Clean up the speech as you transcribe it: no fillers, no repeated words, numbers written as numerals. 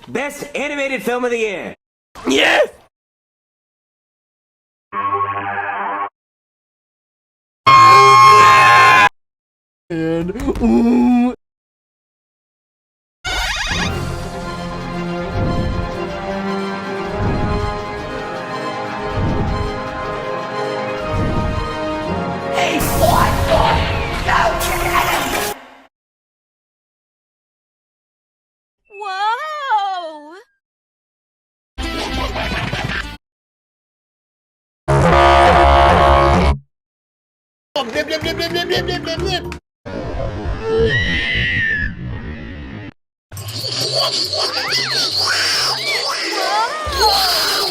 Best Animated Film of the Year. Yes! And Whoa! blip, blip, blip, blip, blip, blip, blip, blip, blip. Whoa!